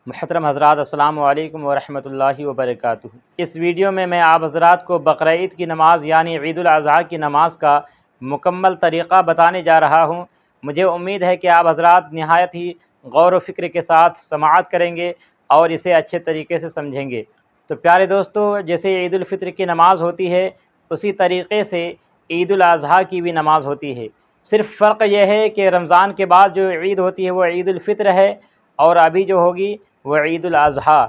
محترم حضرات، السلام علیکم ورحمۃ اللہ وبرکاتہ۔ اس ویڈیو میں آپ حضرات کو بقرعید کی نماز یعنی عید الاضحیٰ کی نماز کا مکمل طریقہ بتانے جا رہا ہوں۔ مجھے امید ہے کہ آپ حضرات نہایت ہی غور و فکر کے ساتھ سماعت کریں گے اور اسے اچھے طریقے سے سمجھیں گے۔ تو پیارے دوستو، جیسے عید الفطر کی نماز ہوتی ہے اسی طریقے سے عید الاضحیٰ کی بھی نماز ہوتی ہے۔ صرف فرق یہ ہے کہ رمضان کے بعد جو عید ہوتی ہے وہ عید الفطر ہے اور ابھی جو ہوگی وہ عید الاضحیٰ۔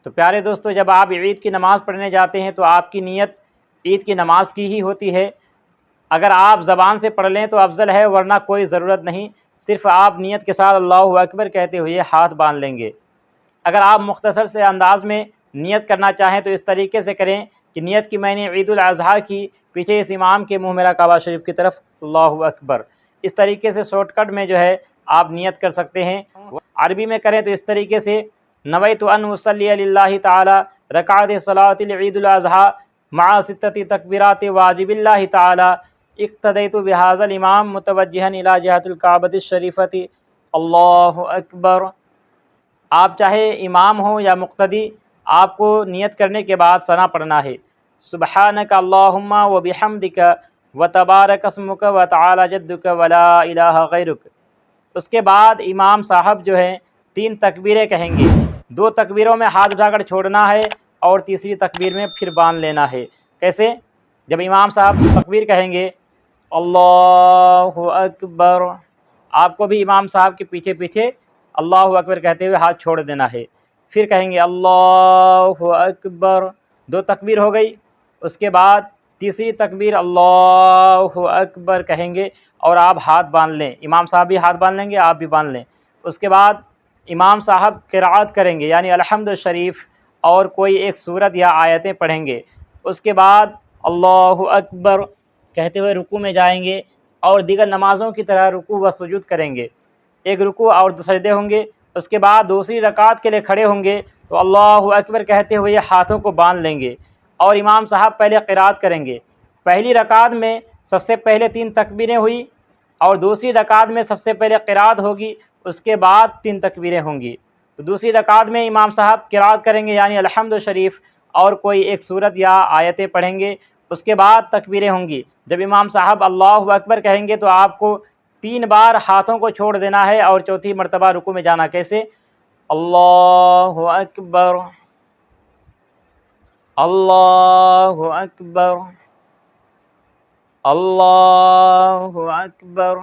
تو پیارے دوستو، جب آپ عید کی نماز پڑھنے جاتے ہیں تو آپ کی نیت عید کی نماز کی ہی ہوتی ہے۔ اگر آپ زبان سے پڑھ لیں تو افضل ہے، ورنہ کوئی ضرورت نہیں، صرف آپ نیت کے ساتھ اللہ اکبر کہتے ہوئے ہاتھ باندھ لیں گے۔ اگر آپ مختصر سے انداز میں نیت کرنا چاہیں تو اس طریقے سے کریں کہ نیت کی میں نے عید الاضحیٰ کی، پیچھے اس امام کے منہ میرا کعبہ شریف کی طرف اللہ اکبر، اس طریقے سے شارٹ کٹ میں جو ہے آپ نیت کر سکتے ہیں۔ عربی میں کریں تو اس طریقے سے نویت ان اصلی للہ تعالی رکعت صلاۃ العید الاضحیٰ مع ستۃ تکبیرات واجب اللہ تعالی اقتدیت بہذا الامام متوجہا الی جہت الکعبۃ الشریفۃ اللہ اکبر۔ آپ چاہے امام ہو یا مقتدی، آپ کو نیت کرنے کے بعد ثنا پڑھنا ہے، سبحانک اللہم وبحمدک وتبارک اسمک وتعالی جدک ولا الہ غیرک۔ اس کے بعد امام صاحب جو ہیں 3 تکبیریں کہیں گے، 2 تکبیروں میں ہاتھ اٹھا کر چھوڑنا ہے اور تیسری تکبیر میں پھر باندھ لینا ہے۔ کیسے؟ جب امام صاحب تکبیر کہیں گے اللہ اکبر، آپ کو بھی امام صاحب کے پیچھے پیچھے اللہ اکبر کہتے ہوئے ہاتھ چھوڑ دینا ہے، پھر کہیں گے اللہ اکبر، 2 تکبیر ہو گئی۔ اس کے بعد تیسری تکبیر اللہ اکبر کہیں گے اور آپ ہاتھ باندھ لیں، امام صاحب بھی ہاتھ باندھ لیں گے، آپ بھی باندھ لیں۔ اس کے بعد امام صاحب قرأت کریں گے یعنی الحمد شریف اور کوئی ایک سورت یا آیتیں پڑھیں گے۔ اس کے بعد اللہ اکبر کہتے ہوئے رکوع میں جائیں گے اور دیگر نمازوں کی طرح رکوع و سجود کریں گے، ایک رکوع اور 2 سجدے ہوں گے۔ اس کے بعد دوسری رکعت کے لیے کھڑے ہوں گے تو اللہ اکبر کہتے ہوئے ہاتھوں کو باندھ لیں گے اور امام صاحب پہلے قرأت کریں گے۔ پہلی رکعت میں سب سے پہلے 3 تکبیریں ہوئی اور دوسری رکعت میں سب سے پہلے قرأت ہوگی، اس کے بعد 3 تکبیریں ہوں گی۔ تو دوسری رکعت میں امام صاحب قرأت کریں گے یعنی الحمد شریف اور کوئی ایک سورت یا آیتیں پڑھیں گے، اس کے بعد تکبیریں ہوں گی۔ جب امام صاحب اللہ اکبر کہیں گے تو آپ کو 3 بار ہاتھوں کو چھوڑ دینا ہے اور چوتھی مرتبہ رکوع میں جانا۔ کیسے؟ اللہ اکبر، اللہ اکبر، اللہ اکبر،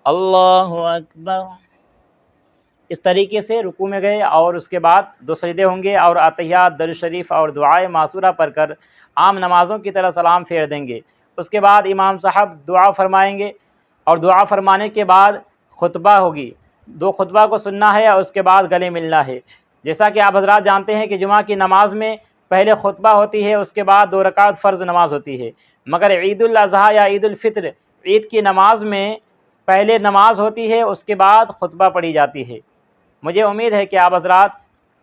اللہ اکبر، اس طریقے سے رکوع میں گئے اور اس کے بعد 2 سجدے ہوں گے اور اتحیات، درود شریف اور دعائے معصورہ پڑھ کر عام نمازوں کی طرح سلام پھیر دیں گے۔ اس کے بعد امام صاحب دعا فرمائیں گے اور دعا فرمانے کے بعد خطبہ ہوگی، 2 خطبہ کو سننا ہے اور اس کے بعد گلے ملنا ہے۔ جیسا کہ آپ حضرات جانتے ہیں کہ جمعہ کی نماز میں پہلے خطبہ ہوتی ہے، اس کے بعد 2 رکعت فرض نماز ہوتی ہے، مگر عید الاضحیٰ یا عید الفطر عید کی نماز میں پہلے نماز ہوتی ہے، اس کے بعد خطبہ پڑھی جاتی ہے۔ مجھے امید ہے کہ آپ حضرات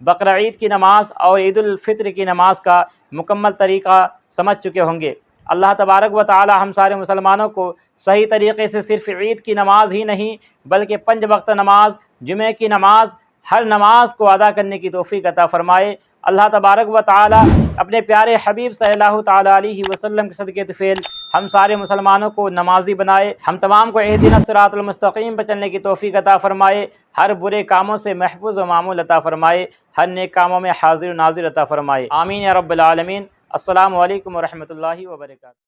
بقرعید کی نماز اور عید الفطر کی نماز کا مکمل طریقہ سمجھ چکے ہوں گے۔ اللہ تبارک و تعالی ہم سارے مسلمانوں کو صحیح طریقے سے صرف عید کی نماز ہی نہیں بلکہ 5 وقت نماز، جمعہ کی نماز، ہر نماز کو ادا کرنے کی توفیق عطا فرمائے۔ اللہ تبارک و تعالی اپنے پیارے حبیب صلی اللہ تعالی علیہ وسلم کے صدقے طفیل ہم سارے مسلمانوں کو نمازی بنائے، ہم تمام کو اہدنا الصراط المستقیم پر چلنے کی توفیق عطا فرمائے، ہر برے کاموں سے محفوظ و معمول عطا فرمائے، ہر نیک کاموں میں حاضر و ناظر عطا فرمائے، آمین یا رب العالمین۔ السلام علیکم ورحمۃ اللہ وبرکاتہ۔